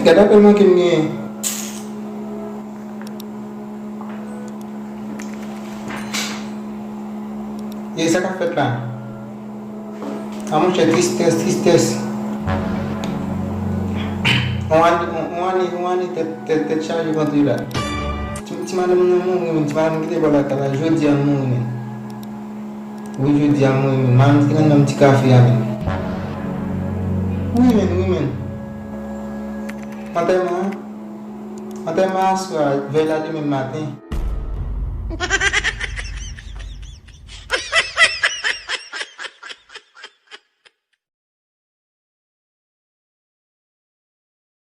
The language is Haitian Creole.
Gada apel man kem gen. E sa ka fet la? A mwen che tristes. On ani te charge konti la. Ti madame nan moun, ti madame ki te bala kala, jodi an moun men. Oui, jodi an moun men. Man ti nan ti kafe a men. Oui men. Mantay ma aswa, ve la demain matin.